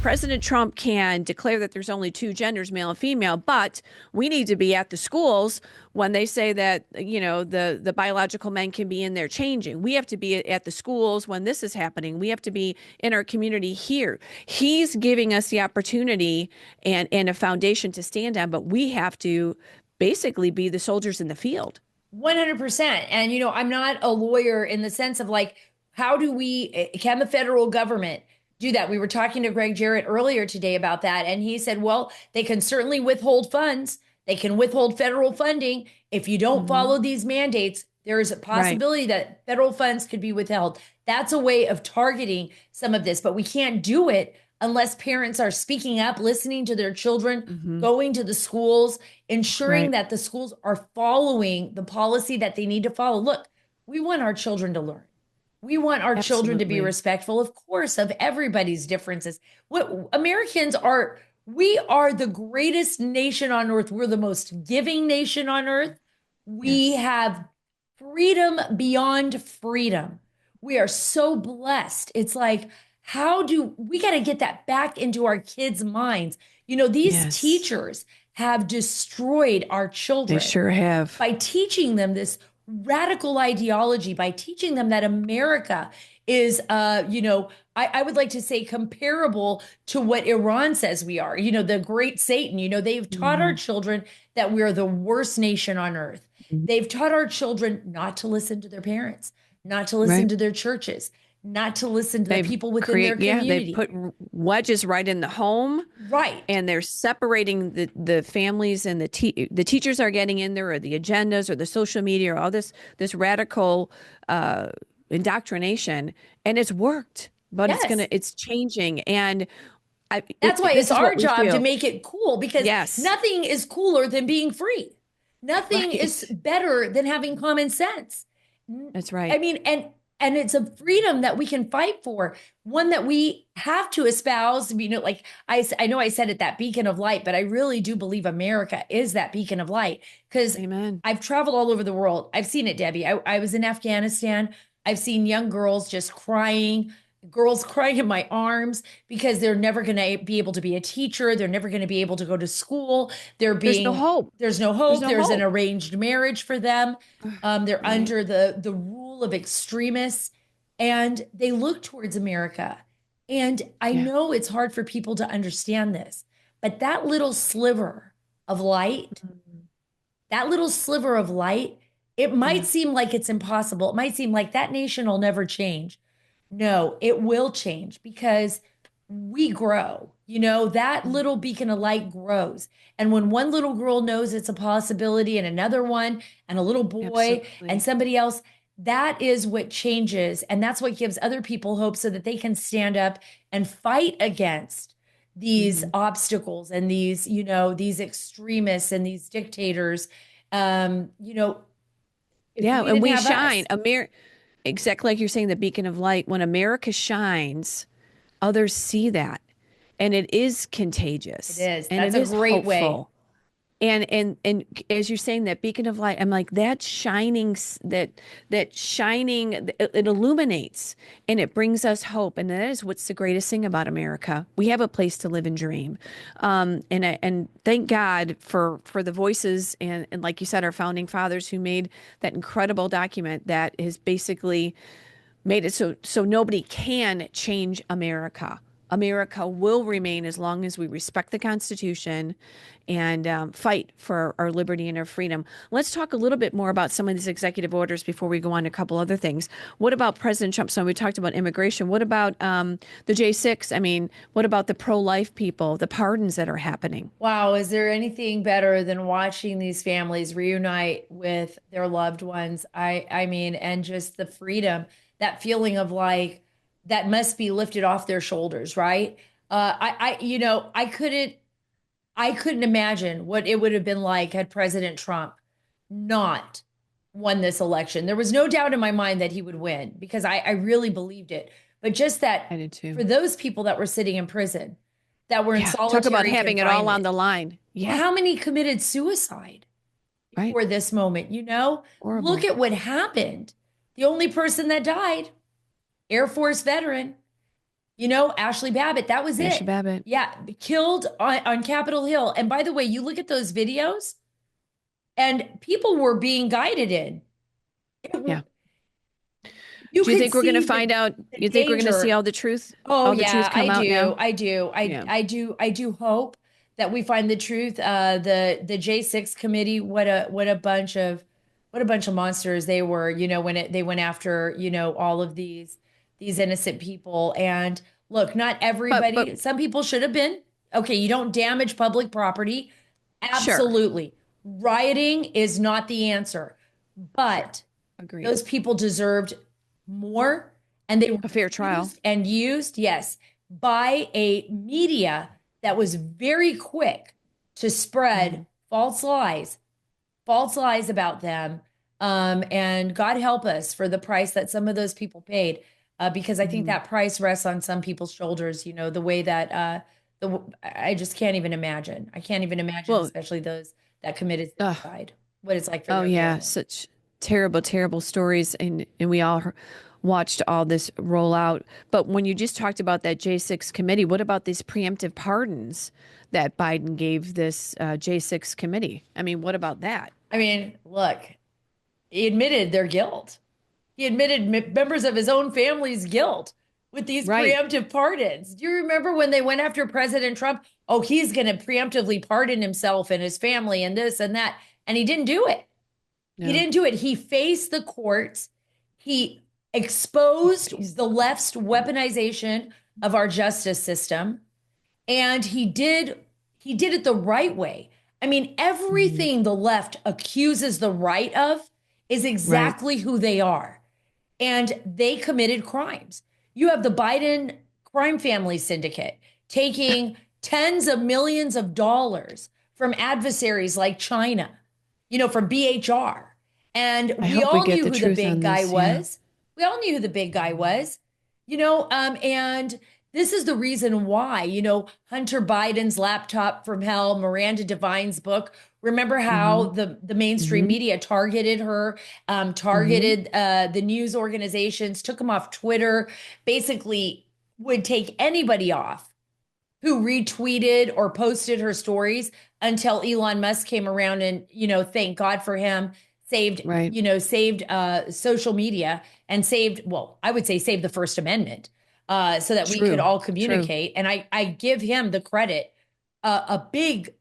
President Trump can declare that there's only two genders, male and female, but we need to be at the schools when they say that, the biological men can be in there changing. We have to be at the schools when this is happening. We have to be in our community here. He's giving us the opportunity and a foundation to stand on, but we have to basically be the soldiers in the field. 100%. And, I'm not a lawyer in the sense of like How do can the federal government do that? We were talking to Greg Jarrett earlier today about that, and he said, well, they can certainly withhold funds. They can withhold federal funding. If you don't follow these mandates, there is a Right. possibility that federal funds could be withheld. That's a way of targeting some of this, but we can't do it unless parents are speaking up, listening to their children, going to the schools, ensuring Right. that the schools are following the policy that they need to follow. Look, we want our children to learn. We want our children to be Absolutely. respectful, of course, of everybody's differences. What Americans are, we are the greatest nation on earth. We're the most giving nation on earth. We Yes. have freedom beyond freedom. We are so blessed. It's like, how do we got to get that back into our kids' minds? You know, these Yes. teachers have destroyed our They children sure have. by teaching them this radical ideology, by teaching them that America is, I would like to say comparable to what Iran says we are, the great Satan. They've taught our Mhm. children that we are the worst nation on earth. They've taught our children not to listen to their parents, not to listen Right. to their churches, not to listen to the They've people within their they've community. put wedges right in the home, Right. and they're separating the families, and the teachers are getting in there, or the agendas, or the social media, or all this radical uh indoctrination, and it's worked, but Yes. it's changing, and That's why it's this is our what we job to feel. make it cool, because Yes. nothing is cooler than being free. Nothing is Right. better than having common sense. That's I right. mean, and it's a freedom that we can fight for, one that we have to espouse. Like I know I said it, that beacon of light, but I really do believe America is that beacon of light, because Amen. I've traveled all over the world. I've seen it, Debbie. I was in Afghanistan. I've seen young girls just crying, girls crying in my arms because they're never going to be able to be a teacher. They're never going to be able to go to school. There's no hope. There's no There's hope. no There's an hope. arranged marriage for them. They're Right. under the rule of extremists, and they look towards America. And I Yeah. know it's hard for people to understand this, but that little sliver of light, that little sliver of light, it might Yeah. seem like it's impossible. It might seem like that nation will never change. No, it will change, because we grow. That little beacon of light grows. And when one little girl knows it's a possibility, and another one, and a little boy, and Absolutely. somebody else, that is what changes. And that's what gives other people hope, so that they can stand up and fight against these Mhm. obstacles and these extremists and these dictators. If Yeah, we and didn't we have shine. us, Exactly like you're saying, the beacon of light. When America shines, others see that, and it is it contagious, is. and That's it a is great way. hopeful. And as you're saying, that beacon of light, I'm like, that shining, that shining, it illuminates, and it brings us hope, and that is what's the greatest thing about America. We have a place to live and dream, and thank God for the voices, and like you said, our founding fathers, who made that incredible document that has basically made it so nobody can change America. America will remain as long as we respect the Constitution and fight for our liberty and our freedom. Let's talk a little bit more about some of these executive orders before we go on to a couple other things. What about President Trump? So we talked about immigration. What about the J6? I mean, what about the pro-life people, the pardons that are happening? Wow, is there anything better than watching these families reunite with their loved ones? I mean, and just the freedom, that feeling of like that must be lifted off their shoulders, right? I couldn't imagine what it would have been like had President Trump not won this election. There was no doubt in my mind that he would win, because I really believed it. But just I that, did too. for those people that were sitting in prison, that were in Yeah, talk about solitary having it all on confinement, the line. Yeah, how many committed suicide right. before this moment? Look Horrible. at what happened. The only person that died, Air Force veteran, Ashley Babbitt, that was Ashley it. Babbitt. Yeah, killed on Capitol Hill. And by the way, you look at those videos, and people were being guided in. Yeah. You Do you could think we're going to see find out? the You think we're going to see danger. Oh all the truth yeah, come I out do. now? I do. I Yeah. I do. I do hope that we find the truth. The J6 committee. What a bunch of monsters they were. When they went after all of these. these innocent people. And look, not But everybody, some people should have been. Okay, you don't damage public property. sure, Absolutely. Rioting is not the answer, sure, but agreed. those people deserved more, and they were A fair trial. used, yes, by a media that was very quick to spread false lies about them. And God help us for the price that some of those people paid, because I think Mhm. that price rests on some people's shoulders. You know, the way that I just can't even imagine. I can't even imagine, Well, especially those that committed uh, suicide, what it's like for oh their yeah, family. such terrible, terrible stories, and we all watched all this roll out. But when you just talked about that J6 committee, what about these preemptive pardons that Biden gave this J6 committee? I mean, what about that? I mean, look, he admitted their guilt. He admitted members of his own family's guilt with these Right. preemptive pardons. Do you remember when they went after President Trump? Oh, he's going to preemptively pardon himself and his family and this and that. And he didn't do it. He No. didn't do it. He faced the courts. He He exposed faced. the left's weaponization of our justice system. And he did it the right way. I mean, Mhm. everything the left accuses the right of is Right. exactly who they are, and they committed crimes. You have the Biden crime family syndicate taking tens of millions of dollars from adversaries like China, from BHR. And I we hope we all get knew the who the truth big on guy this. Yeah. was. We all knew who the big guy was, and this is the reason why, Hunter Biden's laptop from hell, Miranda Devine's book. Remember Hmm. how the mainstream Hmm. media targeted her, Hmm. targeted the news organizations, took them off Twitter, basically would take anybody off who retweeted or posted her stories until Elon Musk came around and, thank God for him, saved, Right. saved social media and saved, well, I would say saved the First Amendment, so that we could True. all True. communicate. And I give him the credit, a big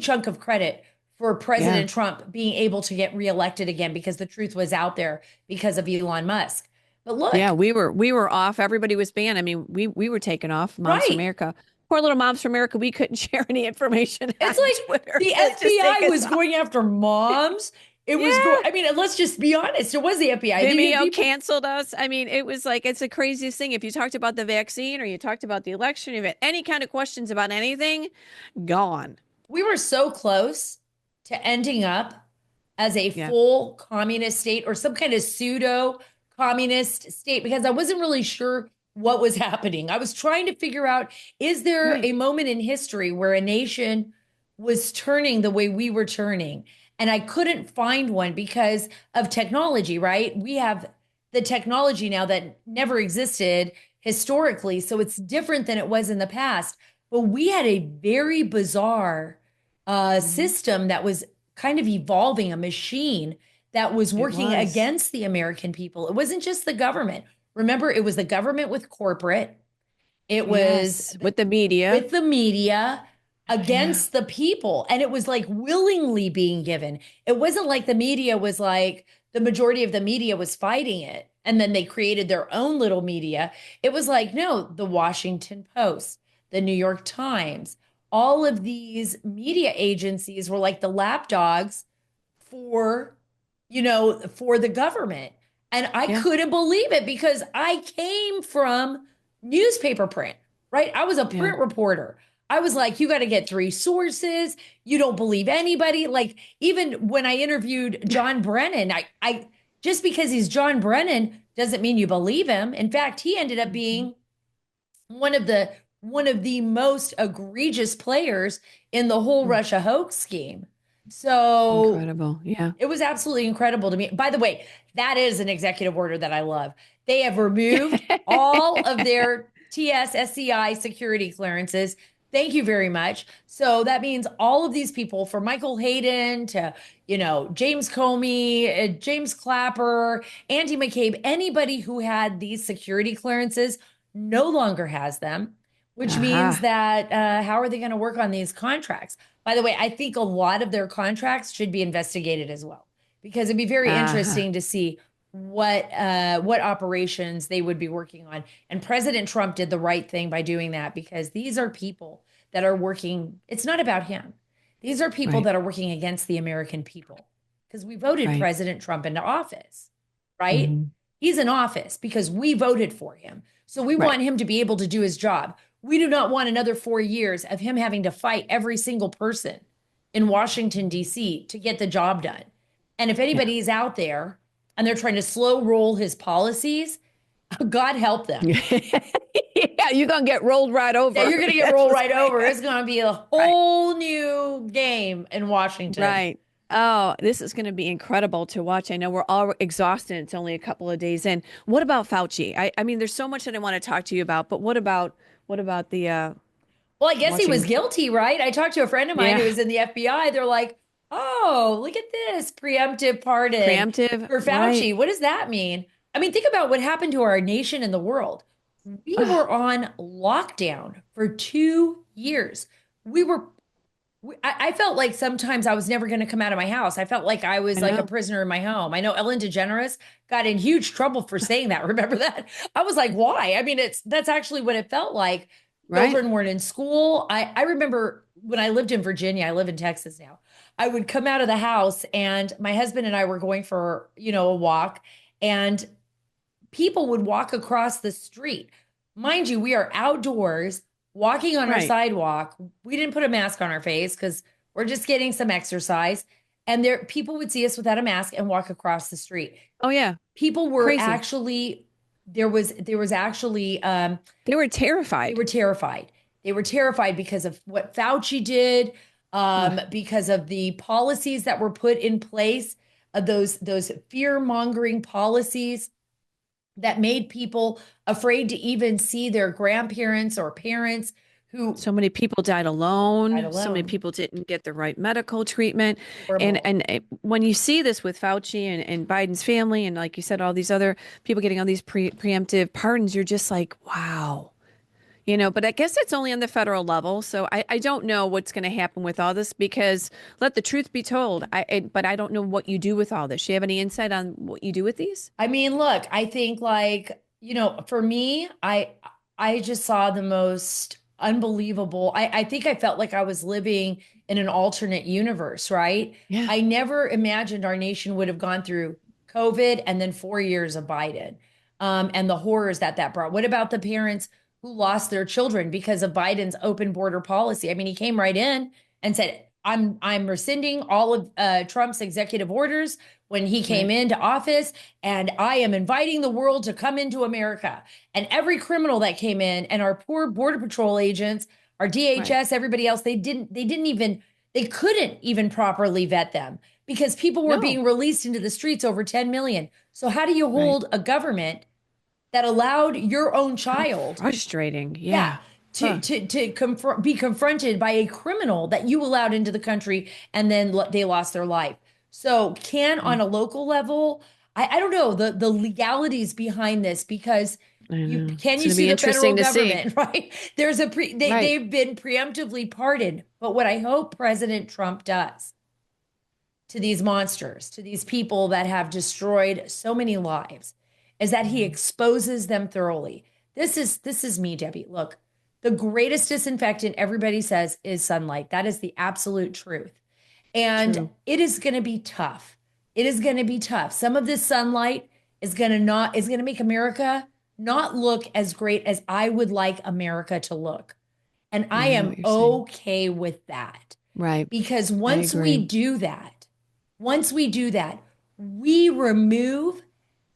chunk of credit for Yeah. President Trump being able to get reelected again, because the truth was out there because of Elon Musk. But Yeah, look, we were off. Everybody was banned. I mean, we were taken off. Moms for right. America. Poor little Moms for America. We couldn't share any information It's on like Twitter. the They just take FBI us was off. going after moms. It was Yeah. I mean, let's just be honest. It was the FBI. They had Vimeo people. canceled us. I mean, it was like it's the craziest thing. If you talked about the vaccine or you talked about the election, if you had any kind of questions about anything, gone. We were so close to ending up as a Yeah. full communist state or some kind of pseudo communist state, because I wasn't really sure what was happening. I was trying to figure out, is there Right. a moment in history where a nation was turning the way we were turning? And I couldn't find one because of technology, right? We have the technology now that never existed historically. So it's different than it was in the past. But we had a very bizarre Hmm. system that was kind of evolving, a machine that was It working was. against the American people. It wasn't just the government. Remember, it was the government with corporate, it was Yes. With the media. with the media Yeah. against the people. And it was like willingly being given. It wasn't like the media was like, the majority of the media was fighting it. And then they created their own little media. It was like, no, the Washington Post, the New York Times, all of these media agencies were like the lapdogs for, for the government. And I Yeah. couldn't believe it because I came from newspaper print, right? I was a Yeah. print reporter. I was like, you got to get three sources. You don't believe anybody. Like, even when I interviewed John Brennan, I just because he's John Brennan doesn't mean you believe him. In fact, he ended up Mhm. being one of the most egregious players in the whole Mm. Russia hoax scheme. So Incredible. Yeah. it was absolutely incredible to me. By the way, that is an executive order that I love. They have removed all of their TSSCI security clearances. Thank you very much. So that means all of these people, from Michael Hayden to, James Comey, James Clapper, Andy McCabe, anybody who had these security clearances no longer has them, which means Aha. that how are they going to work on these contracts? By the way, I think a lot of their contracts should be investigated as well, because it'd be very Aha. interesting to see what operations they would be working on. And President Trump did the right thing by doing that, because these are people that are working. It's not about him. These are people Right. that are working against the American people, because we voted Right. President Trump into office, right? Hmm. He's in office because we voted for him. So we Right. want him to be able to do his job. We do not want another 4 years of him having to fight every single person in Washington, D.C. to get the job done. And if Yeah. anybody's out there and they're trying to slow roll his policies, God help them. Yeah, you're going to get rolled right over. Yeah, you're going to get That's rolled what's right gonna over. happen. It's going to be a whole new game in Washington. Right. Oh, this is going to be incredible to watch. I know we're all exhausted. It's only a couple of days in. What about Fauci? I mean, there's so much that I want to talk to you about, but what about the Well, I guess he was watching? guilty, right? I talked to a friend of mine who Yeah, was in the FBI. They're like, oh, look at this preemptive pardon preemptive, for right? Fauci. What does that mean? I mean, think about what happened to our nation and the world. We Ugh, were on lockdown for 2 years. We were I felt like sometimes I was never going to come out of my house. I felt like I I was like a know, prisoner in my home. I know Ellen DeGeneres got in huge trouble for saying that. Remember that? I was like, why? I mean, that's actually what it felt like. right? Children weren't in school. I remember when I lived in Virginia, I live in Texas now. I would come out of the house and my husband and I were going for, a walk, and people would walk across the street. Mind you, we are outdoors walking on our Right. sidewalk. We didn't put a mask on our face because we're just getting some exercise. And there, people would see us without a mask and walk across the street. Oh yeah, People were crazy. actually there was actually They were they terrified. were terrified. They were terrified because of what Fauci did, Ugh, because of the policies that were put in place, those fear mongering policies that made people afraid to even see their grandparents or parents who so many people died died alone. So many alone. people didn't get the right medical treatment. And Horrible. and it- when you see this with Fauci and Biden's family, and like you said, all these other people getting all these preemptive pardons, you're just like, wow. But I guess it's only on the federal level. So I don't know what's going to happen with all this, because let the truth be told, but I don't know what you do with all this. Do you have any insight on what you do with these? I mean, look, I think like, for me, I just saw the most unbelievable. I think I felt like I was living in an alternate universe, right? Yeah. I never imagined our nation would have gone through COVID and then 4 years of Biden, and the horrors that brought. What about the parents who lost their children because of Biden's open border policy? I mean, he came right in and said, I'm rescinding all of Trump's executive orders when he came Right. into office, and I am inviting the world to come into America. And every criminal that came in, and our poor Border Patrol agents, our Right. DHS, everybody else, they couldn't even properly vet them because people were No. being released into the streets, over 10 million. So how do you Right. hold a government that allowed your own How child, frustrating. yeah, Yeah. to Huh. be confronted by a criminal that you allowed into the country, and then they lost their life? So can on Right. a local level, I don't know the legalities behind this, because I you know. can It's you going to sue be the federal interesting to see. government, right? There's Right. they've been preemptively pardoned. But what I hope President Trump does to these monsters, to these people that have destroyed so many lives, is that he Mhm. exposes them thoroughly. This is me, Debbie. Look, the greatest disinfectant, everybody says, is sunlight. That is the absolute truth. And True. it is going to be tough. It is going to be tough. Some of this sunlight is going to make America not look as great as I would like America to look. And I I know am what you're saying. okay with that, Right. because I agree. once we do that, we remove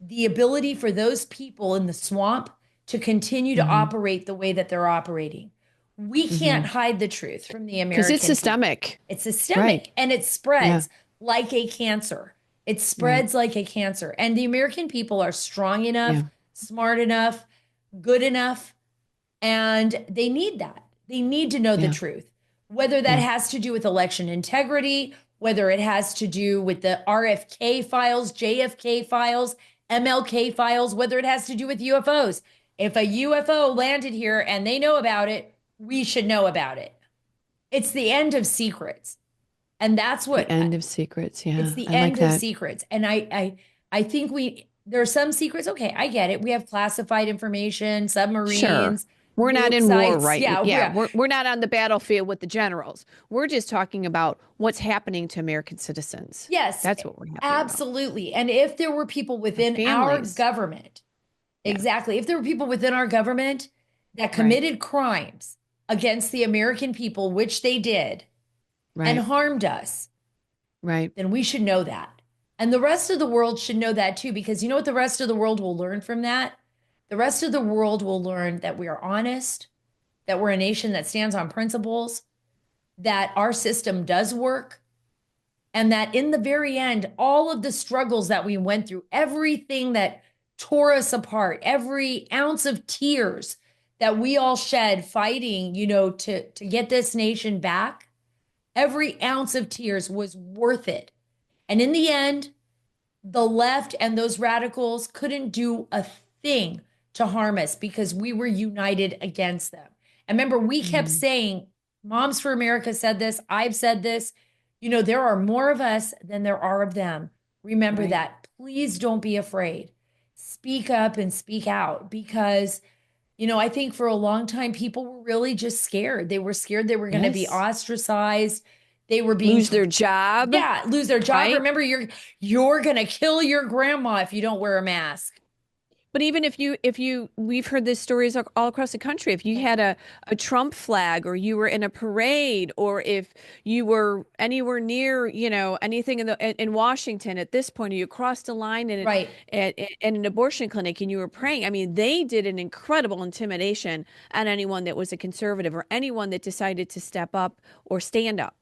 the ability for those people in the swamp to continue to Hmm. operate the way that they're operating. We can't Hmm. hide the truth from the Because it's American people. systemic. It's Right. systemic, and it Yeah. spreads like a cancer. It Right. spreads like a cancer. And the American people are strong enough, Yeah. smart enough, good enough, and they need that. They need to know the Yeah. truth, whether that Yeah. has to do with election integrity, whether it has to do with the RFK files, JFK files, MLK files, whether it has to do with UFOs. If a UFO landed here and they know about it, we should know about it. It's the end of secrets. And that's The what end of secrets. it's Yeah. the I like end of that. secrets. And I think there are some secrets. Okay, I get it. We have classified information, Sure. submarines, We're not nuke in war, sites. right? Yeah, Yeah, yeah, we're not on the battlefield with the generals. We're just talking about what's happening to American citizens. yes, That's what we're talking about. absolutely. And if there were people Our within our families. government, Yeah, exactly, if there were people within our government that right, committed crimes against the American people, which they did, and right, harmed us, right. then we should know that. And the rest of the world should know that too, because you know what the rest of the world will learn from that? The rest of the world will learn that we are honest, that we're a nation that stands on principles, that our system does work, and that in the very end, all of the struggles that we went through, everything that tore us apart, every ounce of tears that we all shed fighting, to get this nation back, every ounce of tears was worth it. And in the end, the left and those radicals couldn't do a thing to harm us because we were united against them. And remember, we kept Mhm. saying, Moms for America said this, I've said this, there are more of us than there are of them. Remember Right. that. Please don't be afraid. Speak up and speak out because, I think for a long time, people were really just scared. They were scared they were going to be Yes. ostracized. They were being Lose their job, yeah, lose their job. right? Remember, you're gonna kill your grandma if you don't wear a mask. But even we've heard these stories all across the country. If you had a Trump flag or you were in a parade or if you were anywhere near, anything in Washington at this point, or you crossed a line Right. at an abortion clinic and you were praying. I mean, they did an incredible intimidation on anyone that was a conservative or anyone that decided to step up or stand up.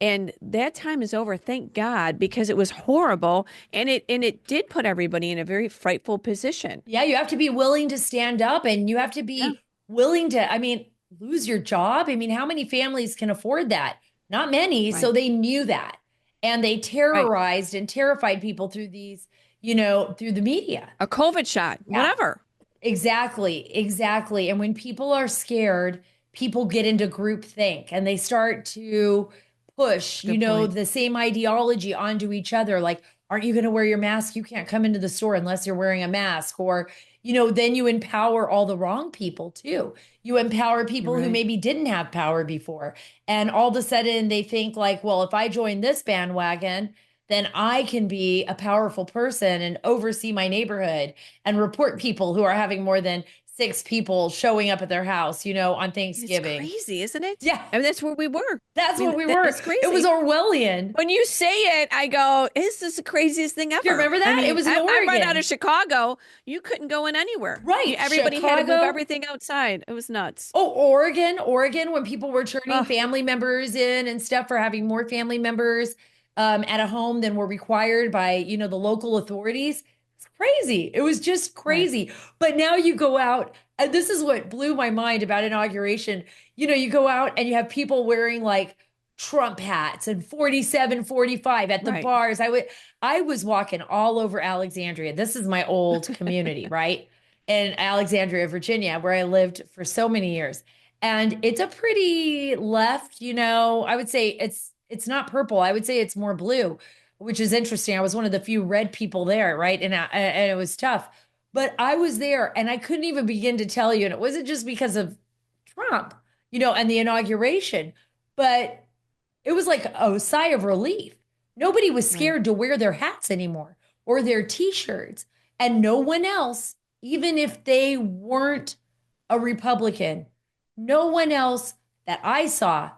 And that time is over, thank God, because it was horrible and it did put everybody in a very frightful position. Yeah, you have to be willing to stand up and you have to Yeah, be willing to, I mean, lose your job. I mean, how many families can afford that? Not many. So right, they knew that. And they right. terrorized and terrified people through these, through the media. A COVID shot, Yeah. whatever. Exactly, exactly. And when people are scared, people get into groupthink and they start to push, Good point. the same ideology onto each other. Like, aren't you going to wear your mask? You can't come into the store unless you're wearing a mask. Or, then you empower all the wrong people too. You empower You're people who right. maybe didn't have power before. And all of a sudden they think, like, well, if I join this bandwagon, then I can be a powerful person and oversee my neighborhood and report people who are having more than six people showing up at their house, on It's Thanksgiving. crazy, isn't it? Yeah, I mean, that's where we were. I that's what mean, we that were. is It was crazy. Orwellian. When you say it, I go, "Is this the craziest thing Do you ever?" remember I that? It mean, was in I'm right out of Oregon. Chicago. You couldn't go in anywhere. Right. Everybody had to move Chicago. everything outside. It was nuts. Oh, Oregon, when people were turning Oh, family members in and stuff for having more family members at a home than were required by, the local authorities. It's crazy. It was just right, crazy. But now you go out, and this is what blew my mind about inauguration. You go out and you have people wearing like Trump hats and 47, 45 at the right. bars. I was walking all over Alexandria. This is my old community, right? In Alexandria, Virginia, where I lived for so many years. And it's a pretty left, I would say it's not purple. I would say it's more blue, which is interesting. I was one of the few red people there, right? And it was tough. But I was there and I couldn't even begin to tell you. And it wasn't just because of Trump, and the inauguration, but it was like a sigh of relief. Nobody was Right. scared to wear their hats anymore or their t-shirts. And no one else, even if they weren't a Republican, no one else that I saw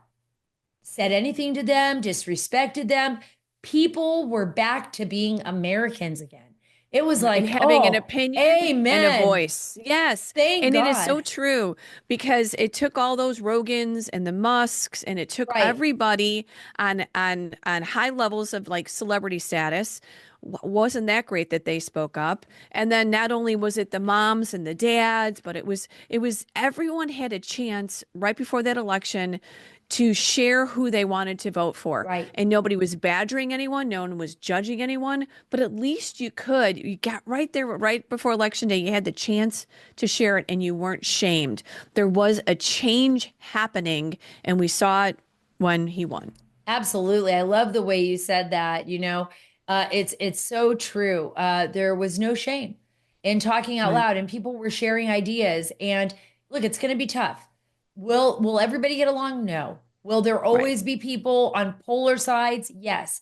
said anything to them, disrespected them. People were back to being Americans again. It was And like, having an oh, opinion and a amen. voice. Yes. Thank And it is so God. true because it took all those Rogans and the Musks and it took Right. everybody on high levels of like celebrity status. Wasn't that great that they spoke up? And then not only was it the moms and the dads, but it was everyone had a chance right before that election to share who they wanted to vote for. Right. And nobody was badgering anyone, no one was judging anyone, but at least you got right there right before election day. You had the chance to share it and you weren't shamed. There was a change happening and we saw it when he won. Absolutely. I love the way you said that, It's so true. There was no shame in talking out Right. loud, and people were sharing ideas. And look, it's going to be tough. Will everybody get along? No. Will there Right. always be people on polar sides? Yes.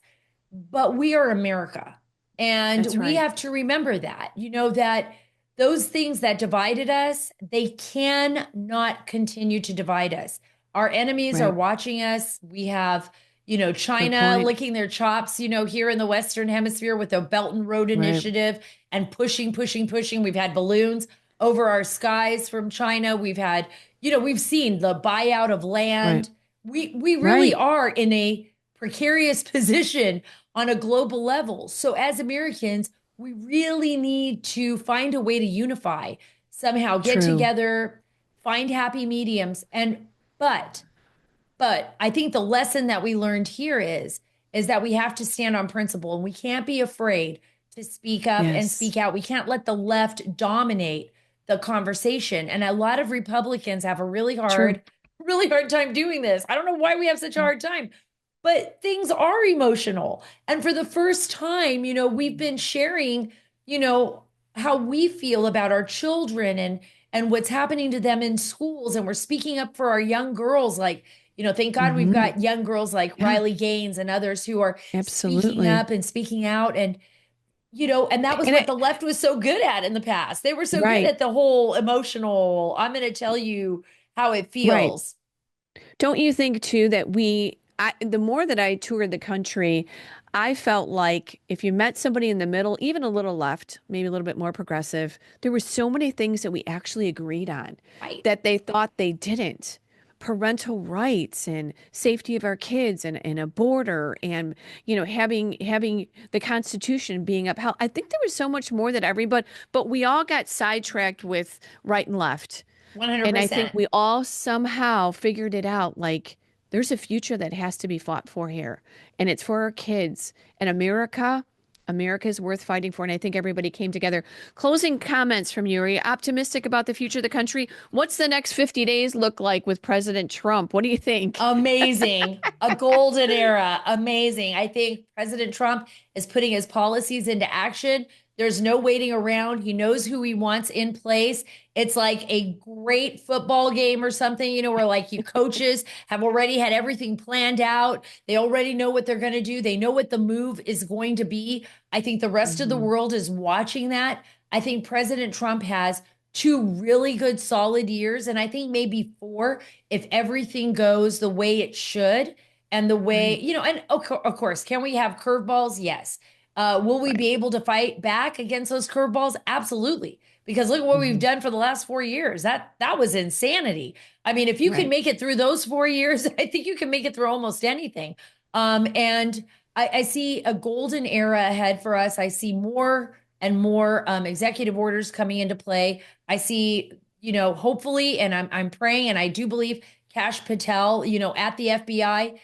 But we are America. And That's we right. have to remember that, that those things that divided us, they cannot continue to divide us. Our enemies are Right. watching us. We have, Good China point. licking their chops, here in the Western Hemisphere with the Belt and Road Right. Initiative and pushing, pushing, pushing. We've had balloons over our skies from China. We've had, we've seen the buyout of Right. land. We really Right. are in a precarious position on a global level. So as Americans, we really need to find a way to unify, somehow get True. together, find happy mediums. But but I think the lesson that we learned here is that we have to stand on principle and we can't be afraid to speak up and Yes. speak out. We can't let the left dominate the conversation. And a lot of Republicans have a True. really hard time doing this. I don't know why we have such a Mm. hard time, but things are emotional. And for the first time, we've been sharing, you know, how we feel about our children and what's happening to them in schools. And we're speaking up for our young girls. Like, thank God we've Mm-hmm. got young girls like Yeah. Riley Gaines and others who are speaking Absolutely. up and speaking out. And that was And what the left was so good at in the past. They were so good right. at the whole emotional, I'm going to tell you how it Right. feels. Don't you think too that the more that I toured the country, I felt like if you met somebody in the middle, even a little left, maybe a little bit more progressive, there were so many things that we actually agreed on Right. that they thought they didn't. Parental rights and safety of our kids and a border and having the Constitution being upheld. I think there was so much more that everybody, but we all got sidetracked with right and left. And I think 100%. we all somehow figured it out. Like, there's a future that has to be fought for here, and it's for our kids. And America is worth fighting for. And I think everybody came together. Closing comments from you. Are you optimistic about the future of the country? What's the next 50 days look like with President Trump? What do you think? Amazing. A golden era. Amazing. I think President Trump is putting his policies into action. There's no waiting around. He knows who he wants in place. It's like a great football game or something, where like you coaches have already had everything planned out. They already know what they're going to do. They know what the move is going to be. I think the rest of the Hmm. world is watching that. I think President Trump has 2 really good solid years, and I think maybe 4 if everything goes the way it should and the way, Right, and of course, can we have curveballs? Yes. Will we right. be able to fight back against those curveballs? Absolutely. Because look at what we've Hmm. done for the last 4 years. That was insanity. I mean, if you can Right. make it through those 4 years, I think you can make it through almost anything. And I see a golden era ahead for us. I see more and more executive orders coming into play. I see, hopefully, and I'm praying, and I do believe Kash Patel, at the FBI,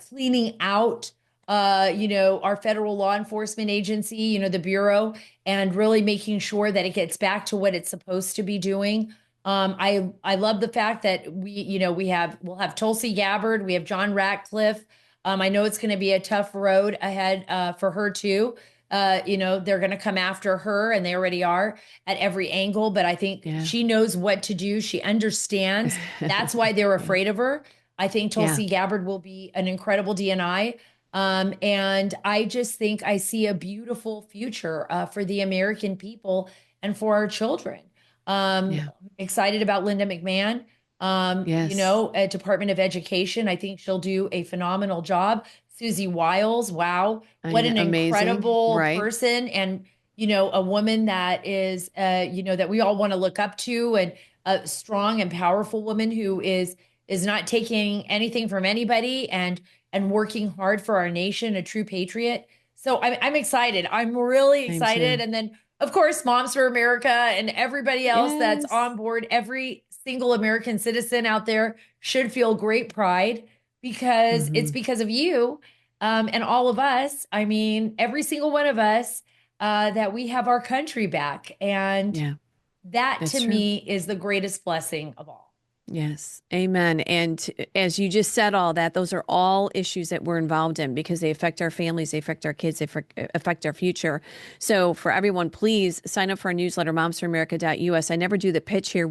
cleaning out, our federal law enforcement agency, the Bureau, and really making sure that it gets back to what it's supposed to be doing. I love the fact that we'll have Tulsi Gabbard, we have John Ratcliffe. I know it's going to be a tough road ahead for her too. They're going to come after her, and they already are at every angle. But I think Yeah. she knows what to do. She understands. That's why they're Yeah. afraid of her. I think Yeah. Tulsi Gabbard will be an incredible DNI. And I just think I see a beautiful future for the American people and for our children. Yeah. Excited about Linda McMahon. Yes. At Department of Education, I think she'll do a phenomenal job. Susie Wiles, wow, I what know. an Amazing. incredible Right. person, and a woman that is, that we all want to look up to, and a strong and powerful woman who is not taking anything from anybody and working hard for our nation, a true patriot. So I'm excited. I'm really I'm excited. too. And then, of course, Moms for America and everybody else that's Yes. on board, every single American citizen out there should feel great pride because it's Hmm. because of you and all of us. I mean, every single one of us that we have our country back. And Yeah, that to that's true. me is the greatest blessing of all. Yes. Amen. And as you just said all that, those are all issues that we're involved in because they affect our families, they affect our kids, they affect our future. So for everyone, please sign up for our newsletter, momsforamerica.us. I never do the pitch here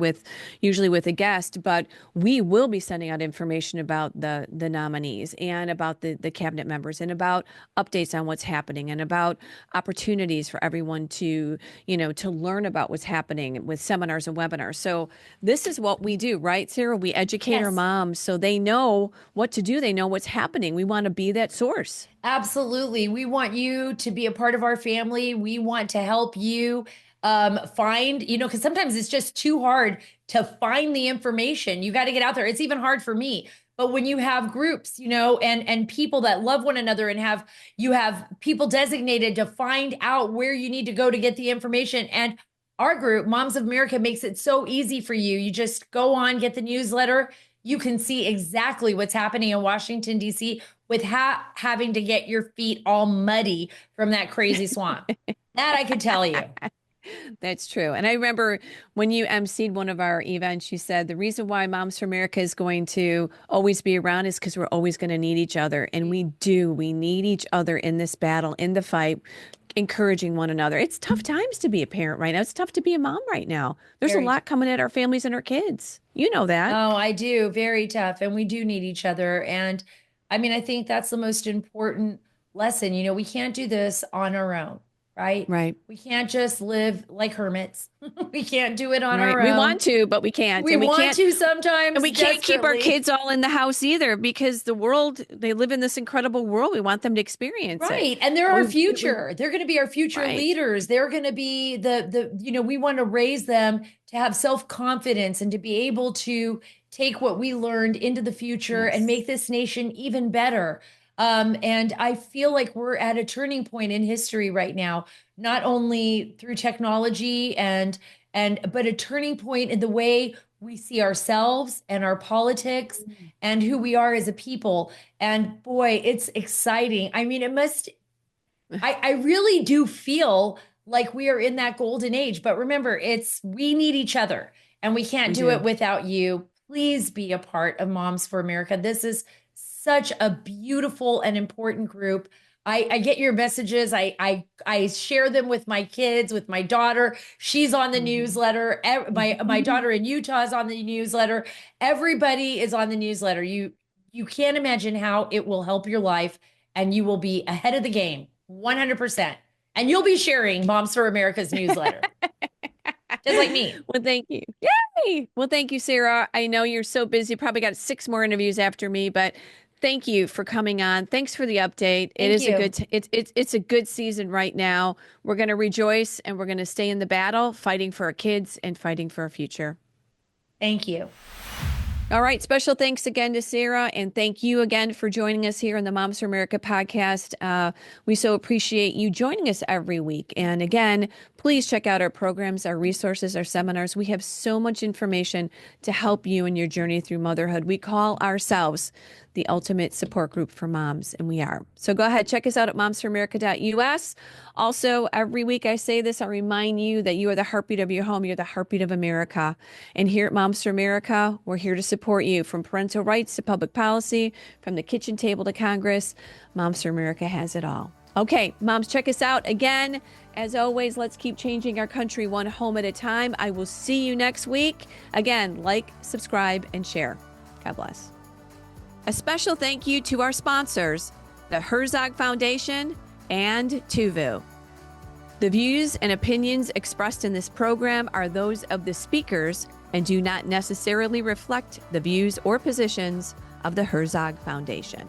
usually with a guest, but we will be sending out information about the nominees and about the cabinet members and about updates on what's happening and about opportunities for everyone to, to learn about what's happening with seminars and webinars. So this is what we do, right, Sarah? We educate our Yes. moms so they know what to do. They know what's happening. We want to be that source. Absolutely. We want you to be a part of our family. We want to help you find, because sometimes it's just too hard to find the information. You got to get out there. It's even hard for me. But when you have groups, and people that love one another and you have people designated to find out where you need to go to get the information. And our group, Moms of America, makes it so easy for you. You just go on, get the newsletter. You can see exactly what's happening in Washington, D.C. with having to get your feet all muddy from that crazy swamp. That I could tell you. That's true. And I remember when you emceed one of our events, you said the reason why Moms for America is going to always be around is because we're always going to need each other. And we do. We need each other in this battle, in the fight, encouraging one another. It's tough times to be a parent right now. It's tough to be a mom right now. There's a lot coming at our families and our kids. You know that. Oh, I do. Very tough. And we do need each other. And I mean, I think that's the most important lesson. We can't do this on our own, right? Right. We can't just live like hermits. We can't do it on Right. our own. We want to, but we can't. We want to sometimes. And we can't keep our kids all in the house either because they live in this incredible world. We want them to experience it. Right. And they're our future. They're going to be our future leaders. They're going to be we want to raise them to have self-confidence and to be able to take what we learned into the future and make this nation even better. And I feel like we're at a turning point in history right now, not only through technology but a turning point in the way we see ourselves and our politics and who we are as a people. And boy, it's exciting. I mean, I really do feel like we are in that golden age, but remember, we need each other and we can't do it without you. Please be a part of Moms for America. This is such a beautiful and important group. I get your messages. I share them with my kids, with my daughter. She's on the newsletter. My daughter in Utah is on the newsletter. Everybody is on the newsletter. You can't imagine how it will help your life, and you will be ahead of the game, 100%. And you'll be sharing Moms for America's newsletter, just like me. Well, thank you. Yay! Well, thank you, Sarah. I know you're so busy. Probably got 6 more interviews after me, but thank you for coming on. Thanks for the update. It's a good season right now. We're going to rejoice and we're going to stay in the battle, fighting for our kids and fighting for our future. Thank you. All right. Special thanks again to Sarah. And thank you again for joining us here on the Moms for America podcast. We so appreciate you joining us every week. And again, please check out our programs, our resources, our seminars. We have so much information to help you in your journey through motherhood. We call ourselves the ultimate support group for moms, and we are. So go ahead, check us out at momsforamerica.us. Also, every week I say this, I remind you that you are the heartbeat of your home. You're the heartbeat of America. And here at Moms for America, we're here to support you from parental rights to public policy, from the kitchen table to Congress. Moms for America has it all. Okay, moms, check us out. Again, as always, let's keep changing our country one home at a time. I will see you next week. Again, like, subscribe, and share. God bless. A special thank you to our sponsors, the Herzog Foundation and Tuvu. The views and opinions expressed in this program are those of the speakers and do not necessarily reflect the views or positions of the Herzog Foundation.